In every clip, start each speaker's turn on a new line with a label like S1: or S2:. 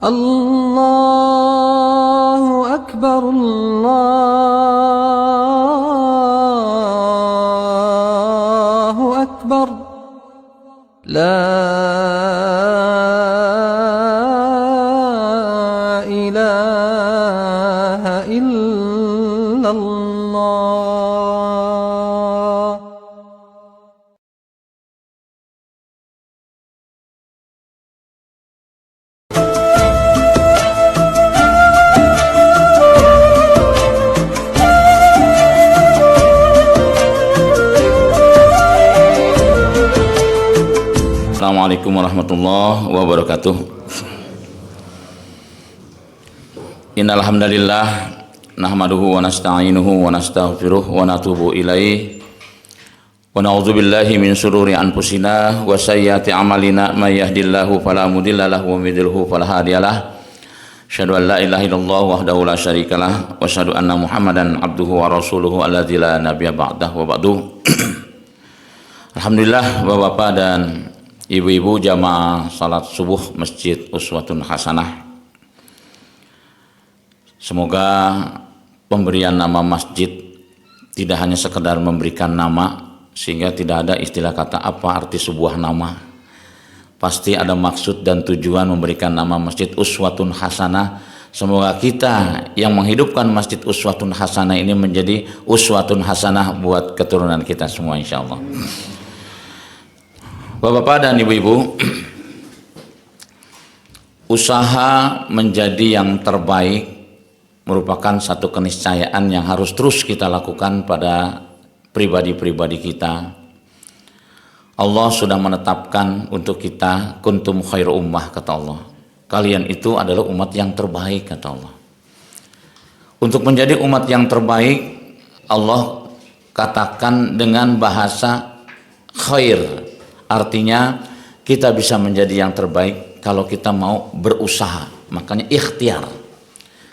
S1: الله أكبر الله أكبر لا إله إلا الله.
S2: Assalamualaikum warahmatullahi wabarakatuh. Innal hamdalillah nahmaduhu wa nasta'inuhu wa nastaghfiruh wa natubu ilaih wa na'udzu billahi min shururi anfusina wa sayyiati a'malina may yahdihillahu fala mudhillalah wa may yudhlilhu fala hadiyalah. Asyhadu an la ilaha illallah wahdahu la syarikalah wa asyhadu anna Muhammadan abduhu wa rasuluhu alladzi la nabiyya ba'dahu wa ba'du. Alhamdulillah Bapak-bapak dan ibu-ibu jamaah salat subuh Masjid Uswatun Hasanah. Semoga pemberian nama masjid tidak hanya sekedar memberikan nama, sehingga tidak ada istilah kata apa arti sebuah nama. Pasti ada maksud dan tujuan memberikan nama Masjid Uswatun Hasanah. Semoga kita yang menghidupkan Masjid Uswatun Hasanah ini menjadi uswatun hasanah buat keturunan kita semua insyaallah. Bapak-bapak dan ibu-ibu, usaha menjadi yang terbaik merupakan satu keniscayaan yang harus terus kita lakukan pada pribadi-pribadi kita. Allah sudah menetapkan untuk kita kuntum khairu ummah, kata Allah. Kalian itu adalah umat yang terbaik, kata Allah. Untuk menjadi umat yang terbaik, Allah katakan dengan bahasa khair. Artinya kita bisa menjadi yang terbaik kalau kita mau berusaha. Makanya ikhtiar.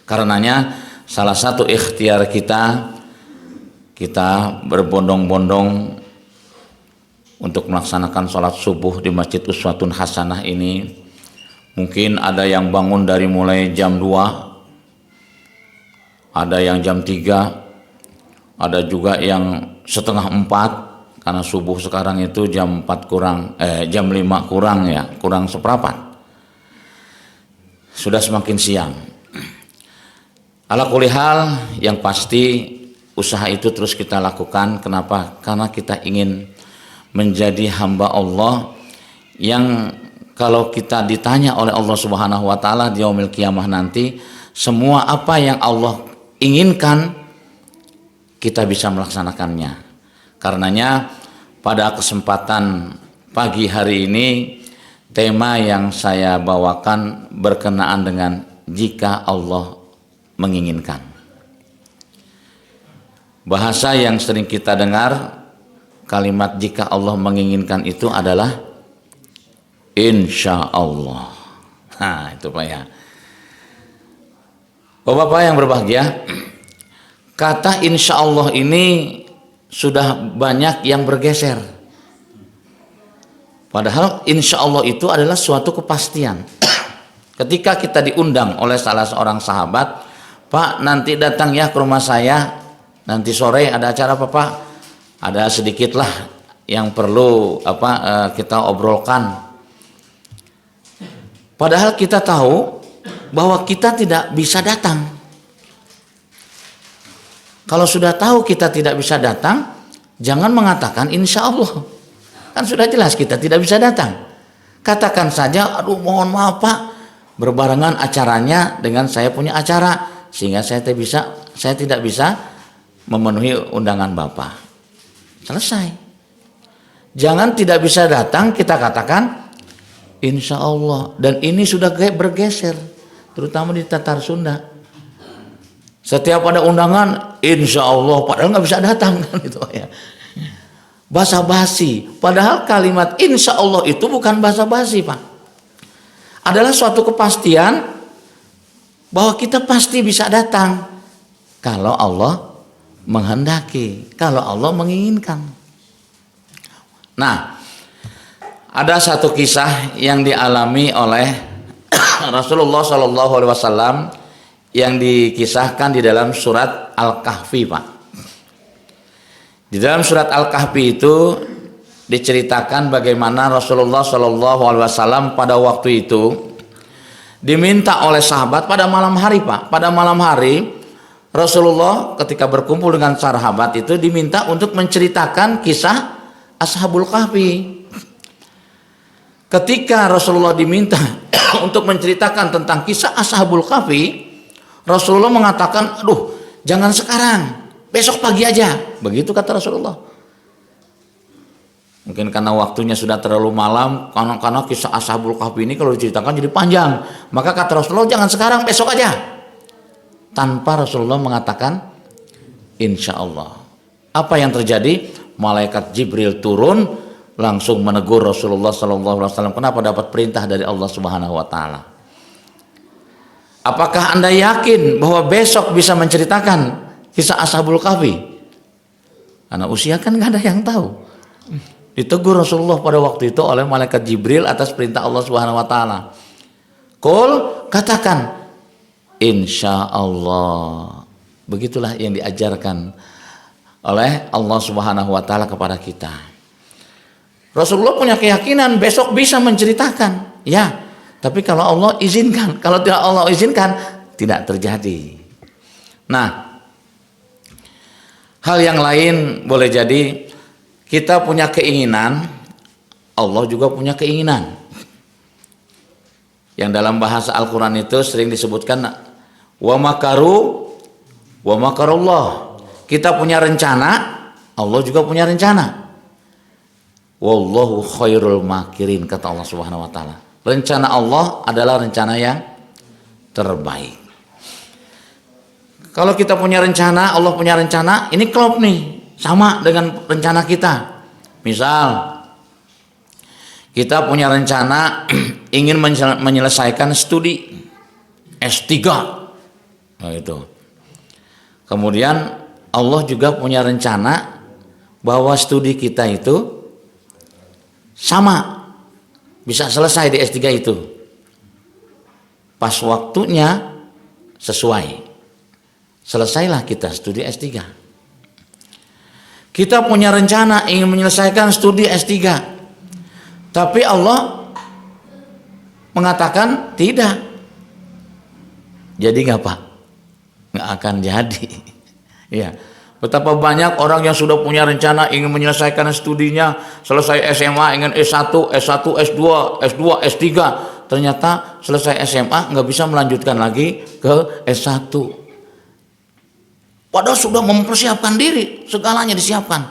S2: Karenanya salah satu ikhtiar kita berbondong-bondong untuk melaksanakan sholat subuh di Masjid Uswatun Hasanah ini. Mungkin ada yang bangun dari mulai jam 2, ada yang jam 3, ada juga yang setengah 4. Karena subuh sekarang itu jam 5 kurang ya, kurang seperempat. Sudah semakin siang. Ala kulli hal, yang pasti usaha itu terus kita lakukan. Kenapa? Karena kita ingin menjadi hamba Allah yang kalau kita ditanya oleh Allah Subhanahu wa taala di yaumil qiyamah nanti, semua apa yang Allah inginkan kita bisa melaksanakannya. Karenanya pada kesempatan pagi hari ini tema yang saya bawakan berkenaan dengan jika Allah menginginkan. Bahasa yang sering kita dengar kalimat jika Allah menginginkan itu adalah insya Allah. Nah itu Pak ya. Bapak-bapak yang berbahagia, kata insya Allah ini sudah banyak yang bergeser. Padahal insya Allah itu adalah suatu kepastian. Ketika kita diundang oleh salah seorang sahabat, Pak nanti datang ya ke rumah saya, nanti sore ada acara apa Pak? Ada sedikit lah yang perlu kita obrolkan. Padahal kita tahu bahwa kita tidak bisa datang. Kalau sudah tahu kita tidak bisa datang, jangan mengatakan insya Allah. Kan sudah jelas kita tidak bisa datang. Katakan saja, aduh mohon maaf Pak, berbarengan acaranya dengan saya punya acara, sehingga saya tidak bisa memenuhi undangan Bapak. Selesai. Jangan tidak bisa datang, kita katakan insya Allah. Dan ini sudah bergeser, terutama di Tatar Sunda. Setiap ada undangan, insya Allah, padahal nggak bisa datang kan itu ya. Basa-basi, padahal kalimat insya Allah itu bukan basa-basi Pak. Adalah suatu kepastian bahwa kita pasti bisa datang kalau Allah menghendaki, kalau Allah menginginkan. Nah, ada satu kisah yang dialami oleh Rasulullah Shallallahu Alaihi Wasallam yang dikisahkan di dalam surat Al-Kahfi, Pak. Di dalam surat Al-Kahfi itu diceritakan bagaimana Rasulullah Shallallahu Alaihi Wasallam pada waktu itu diminta oleh sahabat pada malam hari, Pak. Pada malam hari Rasulullah ketika berkumpul dengan sahabat itu diminta untuk menceritakan kisah Ashabul Kahfi. Ketika Rasulullah diminta untuk menceritakan tentang kisah Ashabul Kahfi, Rasulullah mengatakan, aduh jangan sekarang, besok pagi aja. Begitu kata Rasulullah. Mungkin karena waktunya sudah terlalu malam, karena kisah Ashabul Kahfi ini kalau diceritakan jadi panjang. Maka kata Rasulullah, jangan sekarang, besok aja. Tanpa Rasulullah mengatakan insya Allah. Apa yang terjadi? Malaikat Jibril turun langsung menegur Rasulullah SAW. Kenapa dapat perintah dari Allah Subhanahu Wa Taala? Apakah Anda yakin bahwa besok bisa menceritakan kisah Ashabul Kahfi? Karena usia kan nggak ada yang tahu. Ditegur Rasulullah pada waktu itu oleh malaikat Jibril atas perintah Allah Subhanahu Wa Taala. Qul, katakan insya Allah. Begitulah yang diajarkan oleh Allah Subhanahu Wa Taala kepada kita. Rasulullah punya keyakinan besok bisa menceritakan, ya. Tapi kalau Allah izinkan, kalau tidak Allah izinkan, tidak terjadi. Nah, hal yang lain boleh jadi kita punya keinginan, Allah juga punya keinginan. Yang dalam bahasa Al-Quran itu sering disebutkan wa makaru wa makarullah. Kita punya rencana, Allah juga punya rencana. Wallahu khairul makirin, kata Allah Subhanahu Wa Taala. Rencana Allah adalah rencana yang terbaik. Kalau kita punya rencana, Allah punya rencana, ini klop nih, sama dengan rencana kita. Misal kita punya rencana ingin menyelesaikan studi S3. Nah, itu. Kemudian Allah juga punya rencana bahwa studi kita itu sama, bisa selesai di S3 itu. Pas waktunya sesuai. Selesailah kita studi S3. Kita punya rencana ingin menyelesaikan studi S3. Tapi Allah mengatakan tidak. Jadi nggak, Pak? Nggak akan jadi. Ya. Betapa banyak orang yang sudah punya rencana ingin menyelesaikan studinya, selesai SMA ingin S1, S1, S2, S2, S3. Ternyata selesai SMA nggak bisa melanjutkan lagi ke S1. Padahal sudah mempersiapkan diri, segalanya disiapkan.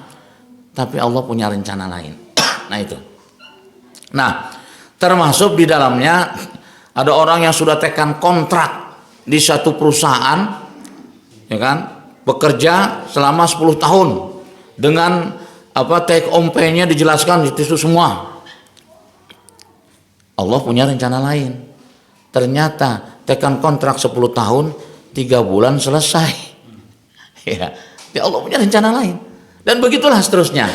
S2: Tapi Allah punya rencana lain. Nah itu. Nah, termasuk di dalamnya ada orang yang sudah tekan kontrak di satu perusahaan, ya kan? Bekerja selama 10 tahun dengan take home pay-nya dijelaskan itu semua. Allah punya rencana lain. Ternyata tekan kontrak 10 tahun 3 bulan selesai. Ya, Allah punya rencana lain. Dan begitulah seterusnya.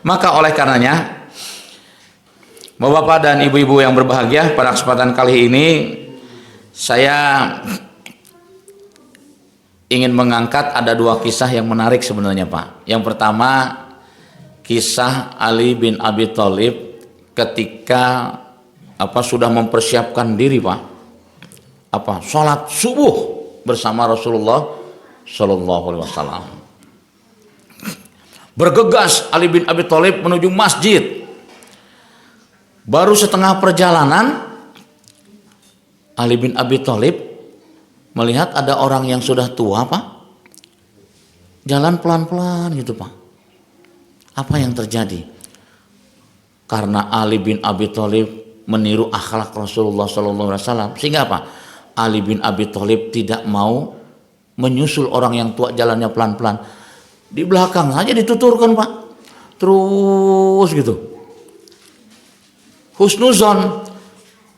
S2: Maka oleh karenanya Bapak-bapak dan ibu-ibu yang berbahagia, pada kesempatan kali ini saya ingin mengangkat ada 2 kisah yang menarik sebenarnya, Pak. Yang pertama, kisah Ali bin Abi Thalib ketika sudah mempersiapkan diri, Pak. Sholat subuh bersama Rasulullah Shallallahu Alaihi Wasallam. Bergegas Ali bin Abi Thalib menuju masjid. Baru setengah perjalanan, Ali bin Abi Thalib melihat ada orang yang sudah tua, Pak, jalan pelan-pelan gitu, Pak. Apa yang terjadi? Karena Ali bin Abi Thalib meniru akhlak Rasulullah SAW, sehingga apa? Ali bin Abi Thalib tidak mau menyusul orang yang tua jalannya pelan-pelan. Di belakang saja dituturkan, Pak. Terus gitu. Husnuzon.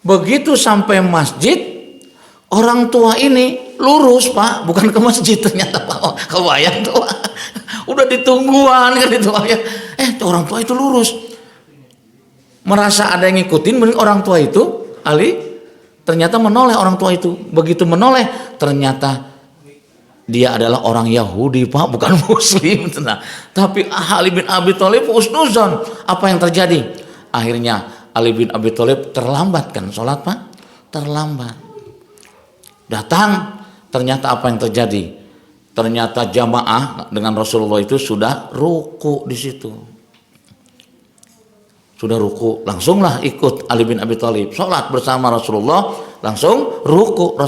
S2: Begitu sampai masjid, orang tua ini lurus, Pak, bukan ke masjid ternyata, Pak. Kebayang tuh, Pak. Udah ditungguan kan itu, Pak. Orang tua itu lurus. Merasa ada yang ngikutin, mending orang tua itu Ali ternyata menoleh orang tua itu. Begitu menoleh, ternyata dia adalah orang Yahudi, Pak, bukan Muslim. Nah, tapi Ali bin Abi Thalib husnuzon. Apa yang terjadi? Akhirnya Ali bin Abi Thalib terlambat kan sholat, Pak? Terlambat. Datang, ternyata apa yang terjadi? Ternyata jamaah dengan Rasulullah itu sudah ruku di situ. Sudah ruku, langsunglah ikut Ali bin Abi Thalib sholat bersama Rasulullah, langsung ruku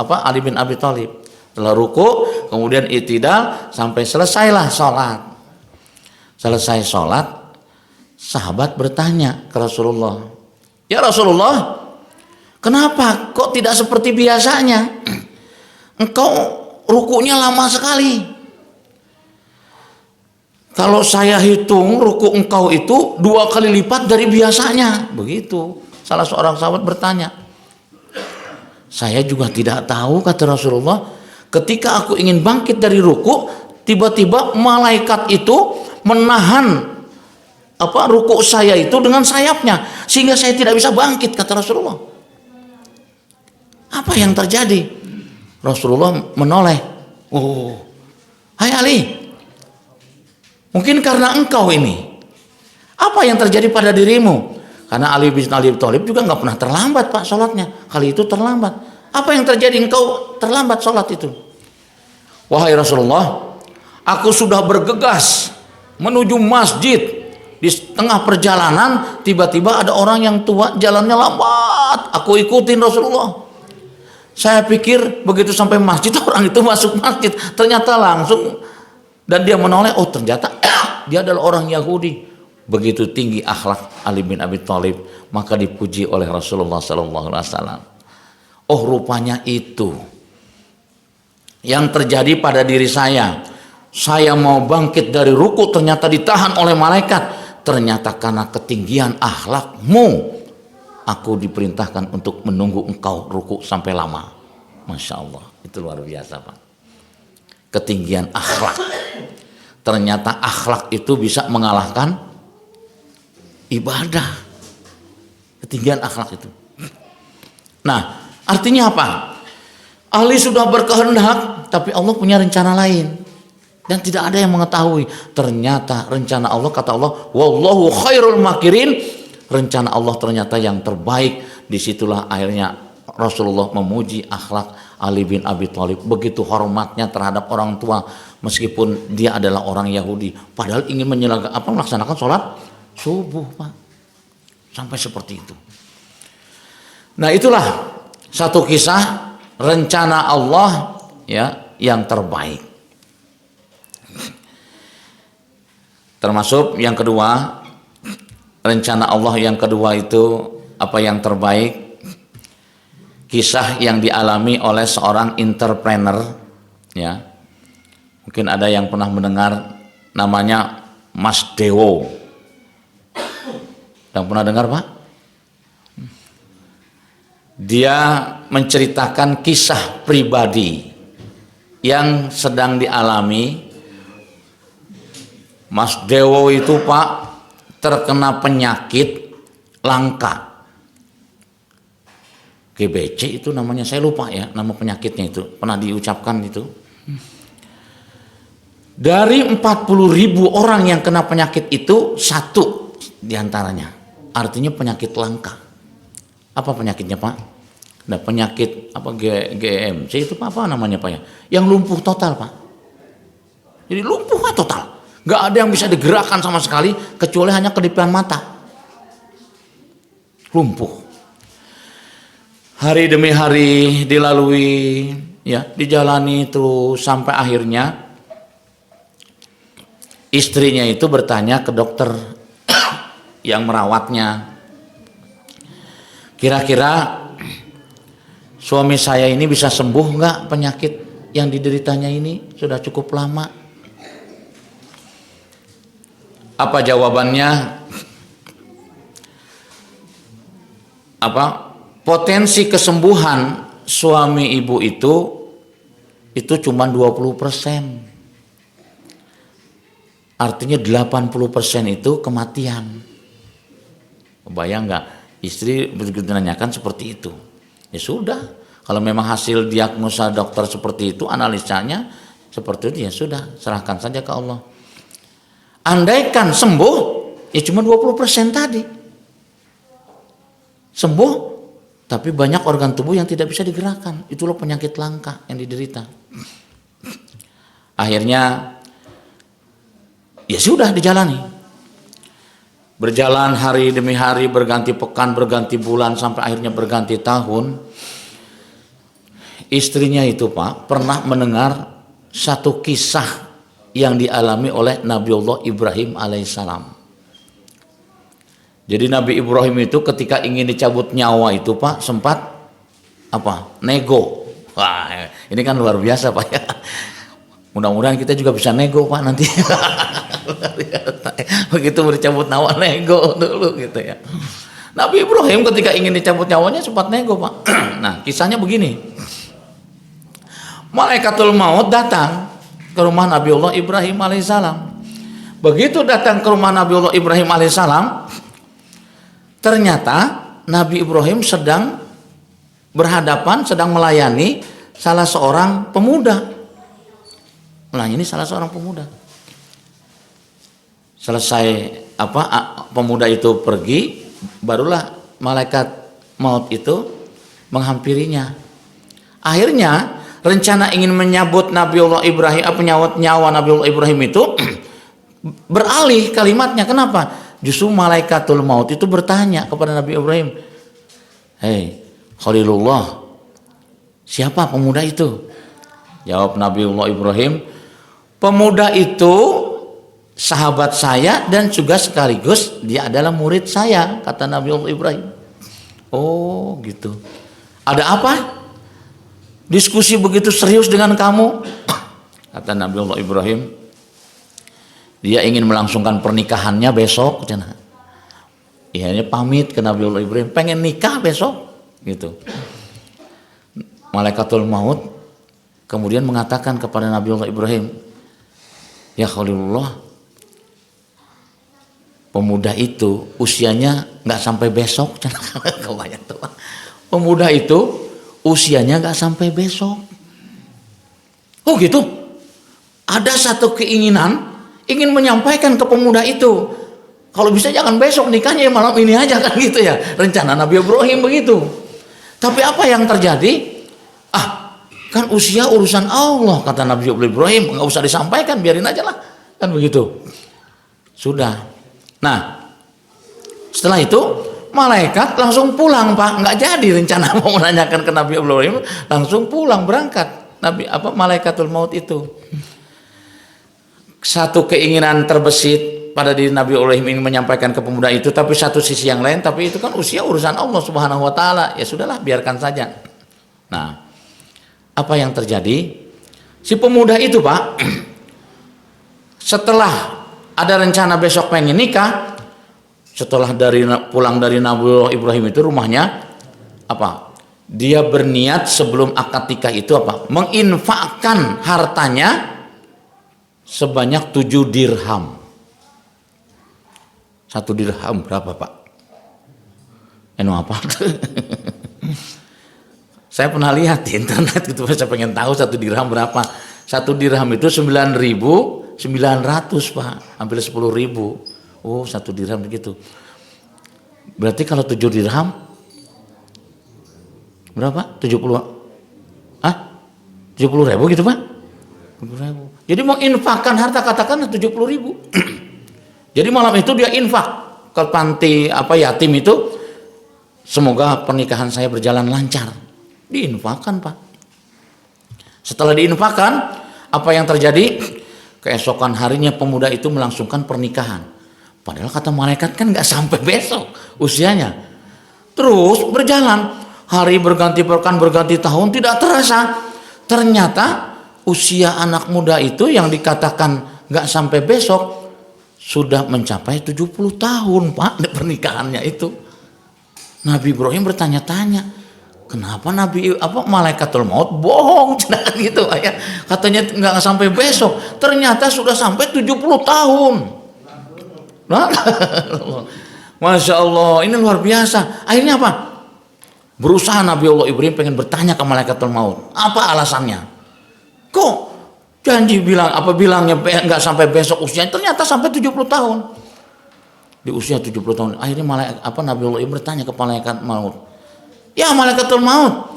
S2: Ali bin Abi Thalib. Setelah ruku, kemudian i'tidal sampai selesailah sholat. Selesai sholat, sahabat bertanya ke Rasulullah, ya Rasulullah, kenapa kok tidak seperti biasanya? Engkau rukunya lama sekali. Kalau saya hitung ruku engkau itu 2 kali lipat dari biasanya. Begitu. Salah seorang sahabat bertanya. Saya juga tidak tahu, kata Rasulullah. Ketika aku ingin bangkit dari ruku, tiba-tiba malaikat itu menahan ruku saya itu dengan sayapnya, sehingga saya tidak bisa bangkit, kata Rasulullah. Apa yang terjadi? Rasulullah menoleh. Oh, hai Ali, mungkin karena engkau ini. Apa yang terjadi pada dirimu? Karena Ali bin Abi Thalib juga nggak pernah terlambat, Pak, sholatnya. Kali itu terlambat. Apa yang terjadi engkau terlambat sholat itu? Wahai Rasulullah, aku sudah bergegas menuju masjid. Di tengah perjalanan tiba-tiba ada orang yang tua, jalannya lambat. Aku ikutin Rasulullah. Saya pikir begitu sampai masjid orang itu masuk masjid, ternyata langsung, dan dia menoleh, oh ternyata dia adalah orang Yahudi. Begitu tinggi akhlak Ali bin Abi Thalib, maka dipuji oleh Rasulullah SAW. Oh, rupanya itu yang terjadi pada diri saya. Saya mau bangkit dari ruku, ternyata ditahan oleh malaikat. Ternyata karena ketinggian akhlakmu, aku diperintahkan untuk menunggu engkau ruku sampai lama. Masya Allah, itu luar biasa, Pak. Ketinggian akhlak. Ternyata akhlak itu bisa mengalahkan ibadah. Ketinggian akhlak itu. Nah, artinya apa? Ali sudah berkehendak, tapi Allah punya rencana lain. Dan tidak ada yang mengetahui. Ternyata rencana Allah, kata Allah, wallahu khairul makirin. Rencana Allah ternyata yang terbaik. Disitulah akhirnya Rasulullah memuji akhlak Ali bin Abi Thalib. Begitu hormatnya terhadap orang tua, meskipun dia adalah orang Yahudi. Padahal ingin melaksanakan sholat subuh, Pak. Sampai seperti itu. Nah, itulah satu kisah rencana Allah, ya, yang terbaik. Termasuk yang kedua, rencana Allah yang kedua itu apa yang terbaik? Kisah yang dialami oleh seorang entrepreneur, ya. Mungkin ada yang pernah mendengar namanya Mas Dewo. Yang pernah dengar, Pak? Dia menceritakan kisah pribadi yang sedang dialami. Mas Dewo itu, Pak, terkena penyakit langka. GBC itu namanya, saya lupa ya nama penyakitnya itu, pernah diucapkan itu. Dari 40.000 orang yang kena penyakit itu, 1 diantaranya. Artinya penyakit langka. Apa penyakitnya, Pak? Nah, penyakit apa GMC itu apa namanya, Pak, ya? Yang lumpuh total, Pak. Jadi lumpuh total. Gak ada yang bisa digerakkan sama sekali kecuali hanya kedipan mata. Lumpuh. Hari demi hari dilalui, ya, dijalani terus sampai akhirnya istrinya itu bertanya ke dokter yang merawatnya, kira-kira suami saya ini bisa sembuh nggak penyakit yang dideritanya ini? Sudah cukup lama. Apa jawabannya? Potensi kesembuhan suami ibu itu cuma 20%. Artinya 80% itu kematian. Bayang nggak? Istri begitu nanyakan seperti itu. Ya sudah, kalau memang hasil diagnosa dokter seperti itu, analisanya seperti itu, ya sudah, serahkan saja ke Allah. Andaikan sembuh, ya cuma 20% tadi. Sembuh, tapi banyak organ tubuh yang tidak bisa digerakkan. Itulah penyakit langka yang diderita. Akhirnya, ya sudah dijalani. Berjalan hari demi hari, berganti pekan, berganti bulan, sampai akhirnya berganti tahun. Istrinya itu Pak, pernah mendengar satu kisah yang dialami oleh Nabiullah Ibrahim alaihissalam. Jadi Nabi Ibrahim itu ketika ingin dicabut nyawa itu Pak, sempat nego. Wah, ini kan luar biasa Pak ya. Mudah-mudahan kita juga bisa nego Pak nanti. Begitu mau dicabut nyawa, nego dulu gitu ya. Nabi Ibrahim ketika ingin dicabut nyawanya sempat nego Pak. Nah, kisahnya begini. Malaikatul maut datang ke rumah Nabiullah Ibrahim alaihissalam. Begitu datang ke rumah Nabiullah Ibrahim alaihissalam, ternyata Nabi Ibrahim sedang berhadapan, sedang melayani salah seorang pemuda. Melayani salah seorang pemuda. Selesai pemuda itu pergi, barulah malaikat maut itu menghampirinya. Akhirnya rencana ingin menyabut Nabiullah Ibrahim, nyawa Nabiullah Ibrahim itu beralih kalimatnya. Kenapa? Justru malaikatul maut itu bertanya kepada Nabi Ibrahim, "Hei Khalilullah, siapa pemuda itu?" Jawab Nabiullah Ibrahim, "Pemuda itu sahabat saya dan juga sekaligus dia adalah murid saya," kata Nabiullah Ibrahim. Oh gitu. Ada apa? Diskusi begitu serius dengan kamu? Kata Nabiullah Ibrahim, dia ingin melangsungkan pernikahannya besok. Iya, dia pamit ke Nabiullah Ibrahim, pengen nikah besok gitu. Malaikatul maut kemudian mengatakan kepada Nabiullah Ibrahim, "Ya Khalilullah, pemuda itu usianya nggak sampai besok." Pemuda itu usianya nggak sampai besok. Oh gitu. Ada satu keinginan ingin menyampaikan ke pemuda itu, kalau bisa jangan besok nikahnya, malam ini aja kan gitu ya. Rencana Nabi Ibrahim begitu. Tapi apa yang terjadi? Kan usia urusan Allah, kata Nabi Ibrahim, nggak usah disampaikan, biarin aja lah, kan begitu. Sudah. Nah, setelah itu malaikat langsung pulang Pak, nggak jadi rencana mau menanyakan ke Nabi Ibrahim, langsung pulang berangkat malaikatul maut itu. Satu keinginan terbesit pada diri Nabi Ibrahim ingin menyampaikan ke pemuda itu, tapi satu sisi yang lain, tapi itu kan usia urusan Allah Subhanahu Wa Taala, ya sudahlah biarkan saja. Nah, apa yang terjadi? Si pemuda itu Pak, setelah ada rencana besok pengen nikah, setelah pulang dari Nabi Ibrahim itu rumahnya dia berniat sebelum akad nikah itu menginfakkan hartanya sebanyak 7 dirham. 1 dirham berapa Pak? Apa? Saya pernah lihat di internet gitu, saya pengen tahu 1 dirham berapa. 1 dirham itu 9.900 Pak, hampir 10.000. Oh, 1 dirham begitu. Berarti kalau 7 dirham berapa? 70 ribu gitu Pak? 70 ribu. Jadi mau infakkan harta, katakan 70 ribu. Jadi malam itu dia infak ke panti yatim itu, semoga pernikahan saya berjalan lancar. Diinfakkan Pak. Setelah diinfakkan, apa yang terjadi? Keesokan harinya pemuda itu melangsungkan pernikahan. Padahal kata malaikat kan nggak sampai besok usianya. Terus berjalan, hari berganti pekan, berganti tahun, tidak terasa. Ternyata usia anak muda itu yang dikatakan nggak sampai besok sudah mencapai 70 tahun Pak pernikahannya itu. Nabi Ibrahim bertanya-tanya, kenapa malaikatul maut bohong gitu ya. Katanya nggak sampai besok, ternyata sudah sampai 70 tahun. Masya Allah, ini luar biasa. Akhirnya apa? Berusaha Nabi Allah Ibrahim pengen bertanya ke malaikatul maut. Apa alasannya? Kok janji bilangnya nggak sampai besok usianya, ternyata sampai 70 tahun. Di usia 70 tahun, akhirnya Nabi Allah Ibrahim bertanya ke malaikat maut. Ya malaikatul maut,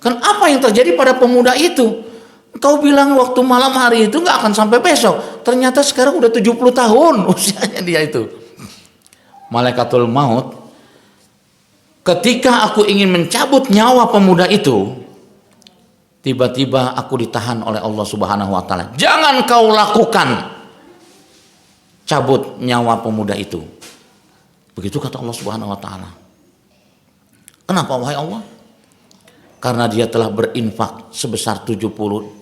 S2: kan apa yang terjadi pada pemuda itu? Kau bilang waktu malam hari itu nggak akan sampai besok, ternyata sekarang udah 70 tahun usianya dia itu. Malaikatul maut, ketika aku ingin mencabut nyawa pemuda itu, tiba-tiba aku ditahan oleh Allah Subhanahu wa taala. Jangan kau lakukan, cabut nyawa pemuda itu. Begitu kata Allah Subhanahu wa taala. Kenapa wahai Allah? Karena dia telah berinfak sebesar 7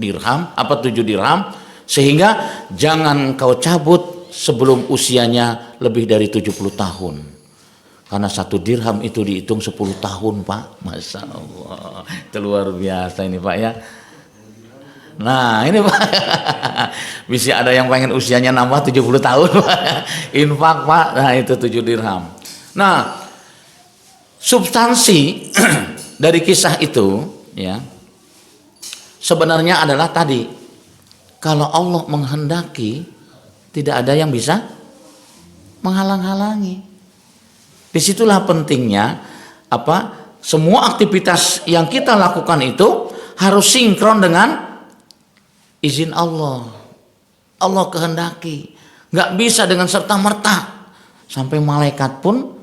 S2: dirham, sehingga jangan kau cabut sebelum usianya lebih dari 70 tahun. Karena 1 dirham itu dihitung 10 tahun, Pak. Masya Allah, itu luar biasa ini, Pak ya. Nah ini Pak, bisa ada yang pengen usianya nambah 70 tahun Pak. Infak Pak, nah itu 7 dirham. Nah substansi dari kisah itu ya sebenarnya adalah tadi, kalau Allah menghendaki tidak ada yang bisa menghalang-halangi. Disitulah pentingnya semua aktivitas yang kita lakukan itu harus sinkron dengan izin Allah. Allah kehendaki, nggak bisa dengan serta merta. Sampai malaikat pun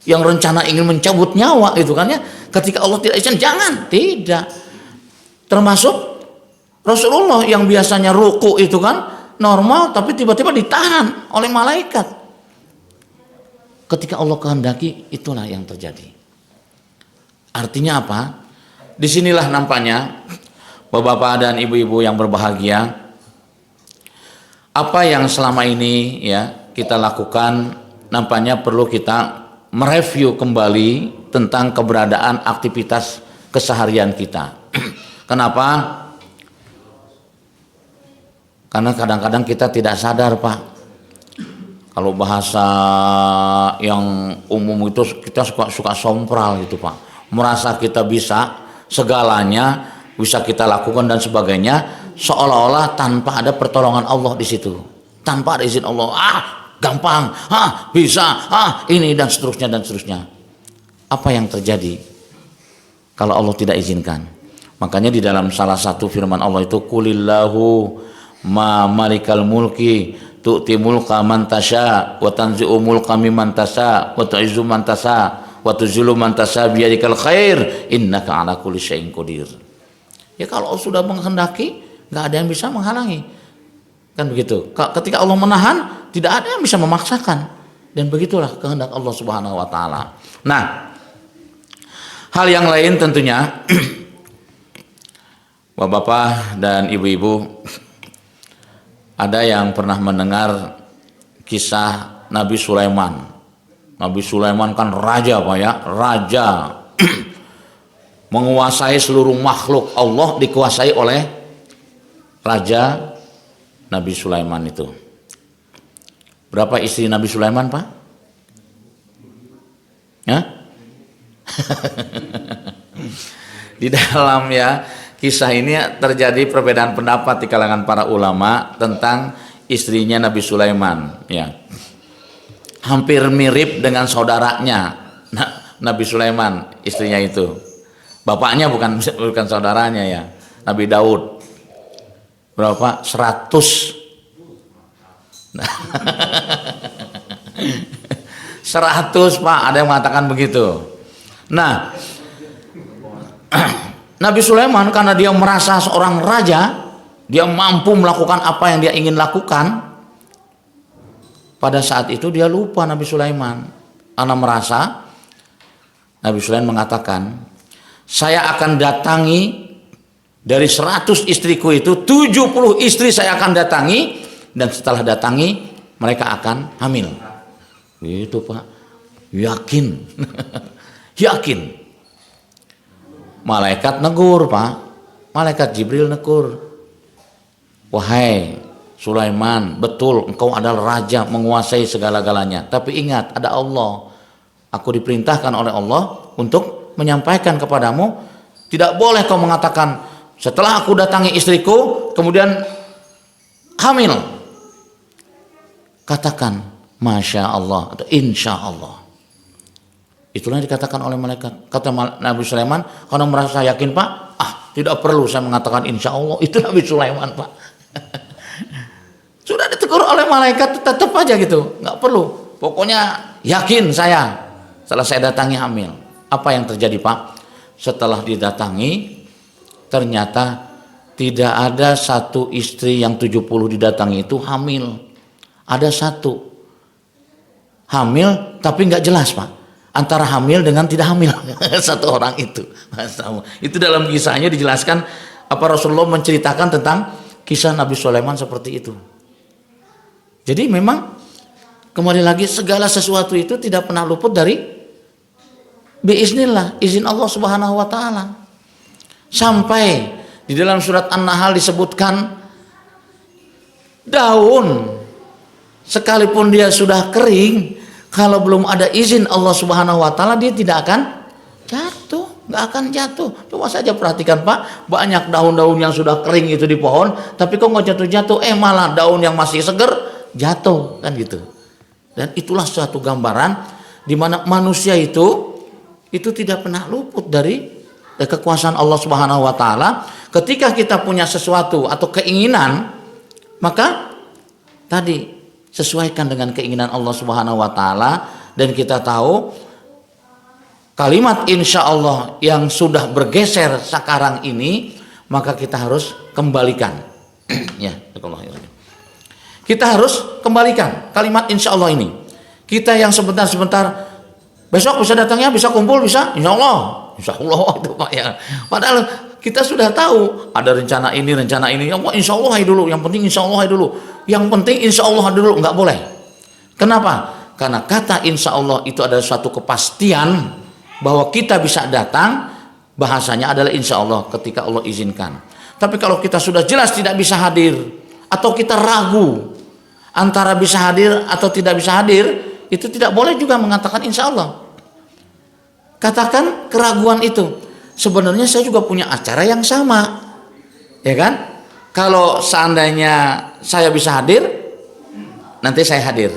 S2: yang rencana ingin mencabut nyawa itu kan ya, ketika Allah tidak izin, jangan, tidak. Termasuk Rasulullah yang biasanya ruku itu kan normal, tapi tiba-tiba ditahan oleh malaikat. Ketika Allah kehendaki, itulah yang terjadi. Artinya apa? Disinilah nampaknya Bapak-bapak dan ibu-ibu yang berbahagia, apa yang selama ini ya kita lakukan nampaknya perlu kita mereview kembali tentang keberadaan aktivitas keseharian kita. Kenapa? Karena kadang-kadang kita tidak sadar Pak. Kalau bahasa yang umum itu kita suka sompral gitu Pak. Merasa kita bisa segalanya, bisa kita lakukan dan sebagainya, seolah-olah tanpa ada pertolongan Allah di situ, tanpa ada izin Allah, gampang, bisa, ini dan seterusnya dan seterusnya. Apa yang terjadi kalau Allah tidak izinkan? Makanya di dalam salah satu firman Allah itu, Qulillahu ma malikal mulki tu'ti mulka man tasya wa tanzi'u mulka mimman tasya wa tu'izzu man tasya wa tuzillu man tasya biyadikal khair innaka ala kulli syai'in qadir. Ya kalau Allah sudah menghendaki, nggak ada yang bisa menghalangi, kan begitu. Ketika Allah menahan, tidak ada yang bisa memaksakan, dan begitulah kehendak Allah Subhanahu Wa Taala. Nah, hal yang lain tentunya, bapak-bapak dan ibu-ibu, ada yang pernah mendengar kisah Nabi Sulaiman. Nabi Sulaiman kan raja Pak ya, raja. Menguasai seluruh makhluk Allah, dikuasai oleh raja Nabi Sulaiman itu. Berapa istri Nabi Sulaiman Pak? Ya? Di dalam ya kisah ini terjadi perbedaan pendapat di kalangan para ulama tentang istrinya Nabi Sulaiman ya. Hampir mirip dengan saudaranya Nabi Sulaiman, istrinya itu. Bapaknya bukan saudaranya ya, Nabi Daud. Berapa? 100. 100 Pak, ada yang mengatakan begitu. Nah, Nabi Sulaiman karena dia merasa seorang raja, dia mampu melakukan apa yang dia ingin lakukan. Pada saat itu dia lupa Nabi Sulaiman. Karena merasa, Nabi Sulaiman mengatakan, saya akan datangi dari 100 istriku itu 70 istri saya akan datangi, dan setelah datangi mereka akan hamil. Itu Pak, yakin. Yakin. Malaikat negur Pak, malaikat Jibril negur, wahai Sulaiman, betul engkau adalah raja menguasai segala-galanya, tapi ingat ada Allah. Aku diperintahkan oleh Allah untuk menyampaikan kepadamu, tidak boleh kau mengatakan setelah aku datangi istriku kemudian hamil. Katakan Masya Allah atau Insya Allah. Itulah yang dikatakan oleh malaikat. Kata Nabi Sulaiman, karena merasa yakin Pak, tidak perlu saya mengatakan Insya Allah. Itu Nabi Sulaiman Pak. Sudah ditegur oleh malaikat, tetap aja gitu, nggak perlu. Pokoknya yakin saya setelah saya datangi hamil. Apa yang terjadi Pak? Setelah didatangi, ternyata tidak ada satu istri yang 70 didatangi itu hamil. Ada satu hamil tapi nggak jelas Pak, antara hamil dengan tidak hamil. Satu orang itu. Itu dalam kisahnya dijelaskan apa Rasulullah menceritakan tentang kisah Nabi Sulaiman seperti itu. Jadi memang kembali lagi segala sesuatu itu tidak pernah luput dari biiznillah, izin Allah Subhanahu wa taala. Sampai di dalam surat An-Nahl disebutkan daun sekalipun dia sudah kering, kalau belum ada izin Allah Subhanahu wa taala dia tidak akan jatuh, nggak akan jatuh. Coba saja perhatikan Pak, banyak daun-daun yang sudah kering itu di pohon, tapi kok nggak jatuh-jatuh, malah daun yang masih seger jatuh, kan gitu. Dan itulah suatu gambaran di mana manusia itu tidak pernah luput dari kekuasaan Allah Subhanahu wa taala. Ketika kita punya sesuatu atau keinginan, maka tadi sesuaikan dengan keinginan Allah Subhanahu wa taala, dan kita tahu kalimat insya Allah yang sudah bergeser sekarang ini, maka kita harus kembalikan. Ya, kita harus kembalikan kalimat insya Allah ini. Kita yang sebentar-sebentar besok bisa datangnya, bisa kumpul, bisa insya Allah itu Pak ya. Padahal kita sudah tahu ada rencana ini, ya insya Allah dulu, yang penting insya Allah dulu, yang penting insya Allah dulu, nggak boleh. Kenapa? Karena kata insya Allah itu adalah suatu kepastian bahwa kita bisa datang, bahasanya adalah insya Allah ketika Allah izinkan. Tapi kalau kita sudah jelas tidak bisa hadir, atau kita ragu antara bisa hadir atau tidak bisa hadir, itu tidak boleh juga mengatakan insya Allah. Katakan keraguan itu, sebenarnya saya juga punya acara yang sama, ya kan? Kalau seandainya saya bisa hadir, nanti saya hadir,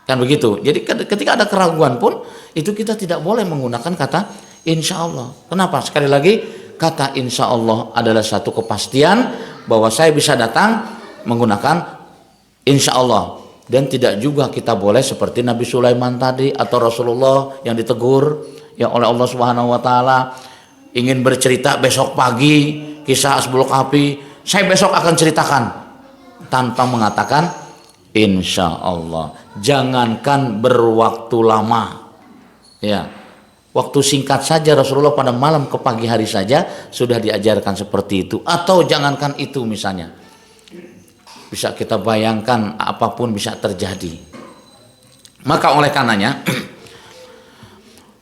S2: kan begitu. Jadi ketika ada keraguan pun, itu kita tidak boleh menggunakan kata insya Allah. Kenapa? Sekali lagi, kata insya Allah adalah satu kepastian bahwa saya bisa datang menggunakan insya Allah. Dan tidak juga kita boleh seperti Nabi Sulaiman tadi atau Rasulullah yang ditegur ya oleh Allah Subhanahu wa taala, ingin bercerita besok pagi kisah Ashabul Kahfi, saya besok akan ceritakan, tanpa mengatakan insya Allah. Jangankan berwaktu lama, ya waktu singkat saja Rasulullah pada malam ke pagi hari saja sudah diajarkan seperti itu. Atau jangankan itu, misalnya bisa kita bayangkan apapun bisa terjadi. Maka oleh karenanya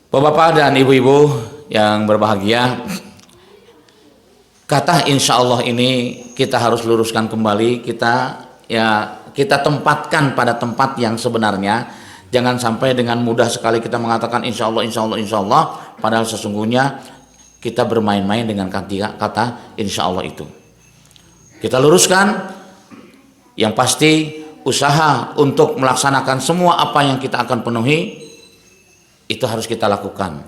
S2: Bapak-bapak dan ibu-ibu yang berbahagia, kata insya Allah ini kita harus luruskan kembali, kita tempatkan pada tempat yang sebenarnya. Jangan sampai dengan mudah sekali kita mengatakan insya Allah, insya Allah, insya Allah, padahal sesungguhnya kita bermain-main dengan kata insya Allah itu. Kita luruskan. Yang pasti usaha untuk melaksanakan semua apa yang kita akan penuhi itu harus kita lakukan.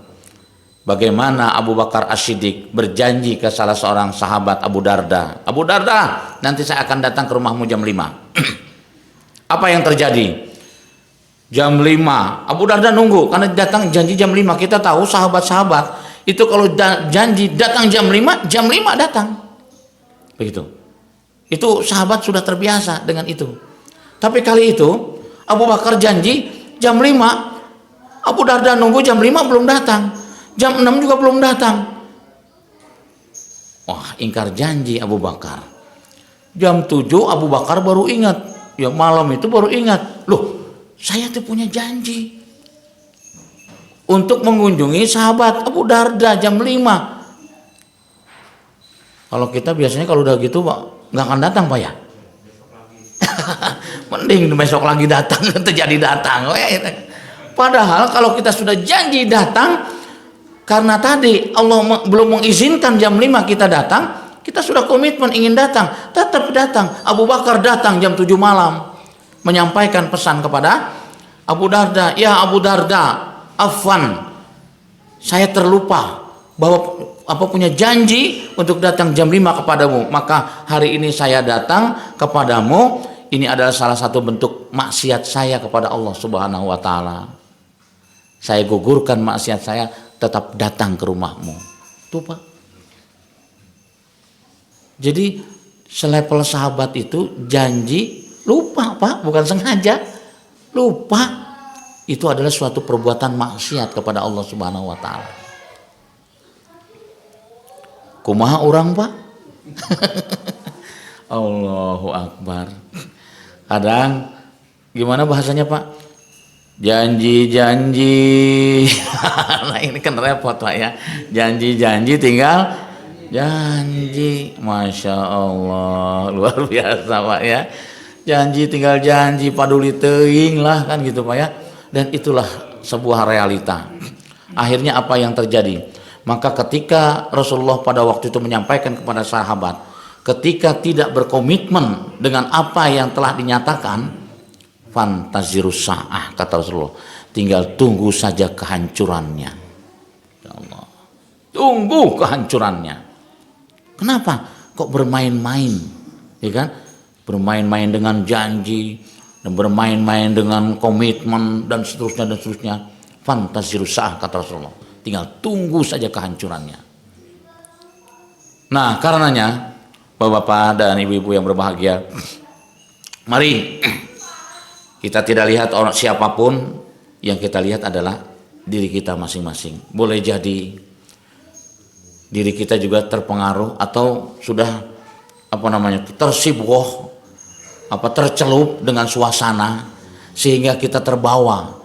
S2: Bagaimana Abu Bakar As-Siddiq berjanji ke salah seorang sahabat, Abu Darda, nanti saya akan datang ke rumahmu jam 5. Apa yang terjadi? Jam 5 Abu Darda nunggu, karena datang janji jam 5. Kita tahu sahabat-sahabat itu kalau janji datang jam 5 datang. Begitu. Itu sahabat sudah terbiasa dengan itu. Tapi kali itu Abu Bakar janji jam 5, Abu Darda nunggu jam 5 belum datang, jam 6 juga belum datang. Wah, ingkar janji Abu Bakar. Jam 7 Abu Bakar baru ingat, ya malam itu baru ingat, loh saya tuh punya janji untuk mengunjungi sahabat Abu Darda jam 5. Kalau kita biasanya kalau udah gitu Pak nggak akan datang Pak ya. Mending besok lagi datang, terjadi datang. Padahal kalau kita sudah janji datang, Karena tadi Allah belum mengizinkan jam 5 kita datang, kita sudah komitmen ingin datang, tetap datang. Abu Bakar datang jam 7 malam menyampaikan pesan kepada Abu Darda, "Ya Abu Darda, afwan, saya terlupa bahwa punya janji untuk datang jam 5 kepadamu, maka hari ini saya datang kepadamu. Ini adalah salah satu bentuk maksiat saya kepada Allah Subhanahu wa taala. Saya gugurkan maksiat saya, tetap datang ke rumahmu." Tuh Pak. Jadi selevel sahabat itu janji lupa Pak, bukan sengaja. Lupa. Itu adalah suatu perbuatan maksiat kepada Allah Subhanahu wa taala. Kumaha orang Pak? Allahu Akbar. Kadang gimana bahasanya Pak? Janji-janji. Nah ini kan repot Pak ya. Janji-janji tinggal janji. Masya Allah, luar biasa Pak ya. Janji tinggal janji, paduli teuing lah kan gitu Pak ya. Dan itulah sebuah realita. Akhirnya apa yang terjadi? Maka ketika Rasulullah pada waktu itu menyampaikan kepada sahabat, ketika tidak berkomitmen dengan apa yang telah dinyatakan, fantazirus sa'ah, kata Rasulullah, tinggal tunggu saja kehancurannya. Ya Allah, tunggu kehancurannya. Kenapa? Kok bermain-main, ya kan? Bermain-main dengan janji dan bermain-main dengan komitmen dan seterusnya. Fantazirus sa'ah, kata Rasulullah, tinggal tunggu saja kehancurannya. Nah, karenanya Bapak-bapak dan ibu-ibu yang berbahagia, mari kita tidak lihat orang siapapun, yang kita lihat adalah diri kita masing-masing. Boleh jadi diri kita juga terpengaruh atau sudah tersibuk, tercelup dengan suasana sehingga kita terbawa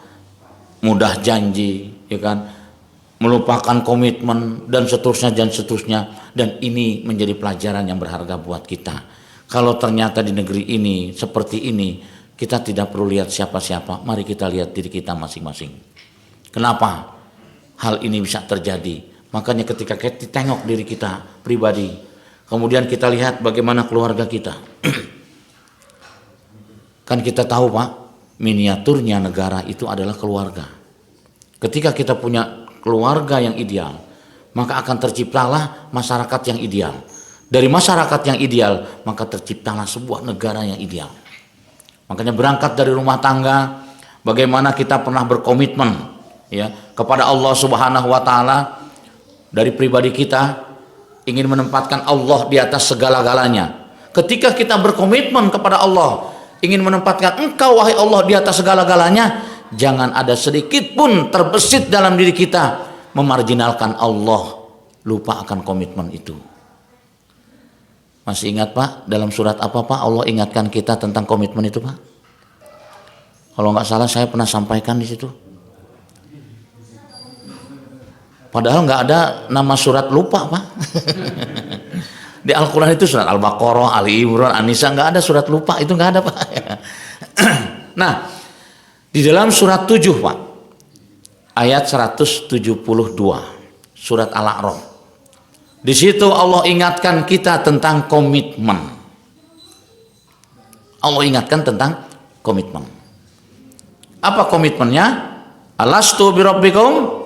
S2: mudah janji, ya kan, melupakan komitmen dan seterusnya, dan ini menjadi pelajaran yang berharga buat kita. Kalau ternyata di negeri ini seperti ini, kita tidak perlu lihat siapa-siapa, mari kita lihat diri kita masing-masing. Kenapa hal ini bisa terjadi? Makanya ketika kita tengok diri kita pribadi, kemudian kita lihat bagaimana keluarga kita. Kan kita tahu Pak, miniaturnya negara itu adalah keluarga. Ketika kita punya keluarga yang ideal, maka akan terciptalah masyarakat yang ideal. Dari masyarakat yang ideal, maka terciptalah sebuah negara yang ideal. Makanya berangkat dari rumah tangga, bagaimana kita pernah berkomitmen ya kepada Allah Subhanahu wa taala. Dari pribadi kita ingin menempatkan Allah di atas segala-galanya. Ketika kita berkomitmen kepada Allah, ingin menempatkan Engkau wahai Allah di atas segala-galanya, jangan ada sedikit pun terbesit dalam diri kita memarjinalkan Allah, lupa akan komitmen itu. Masih ingat Pak, dalam surat apa Pak Allah ingatkan kita tentang komitmen itu Pak? Kalau nggak salah saya pernah sampaikan di situ. Padahal nggak ada nama surat lupa Pak. Di Al-Quran itu surat Al-Baqarah, Ali Imran, An-Nisa, nggak ada surat lupa, itu nggak ada Pak. Nah, di dalam surat 7 Pak, ayat 172, surat Al-A'raf. Di situ Allah ingatkan kita tentang komitmen. Allah ingatkan tentang komitmen. Apa komitmennya? Alastu birabbikum?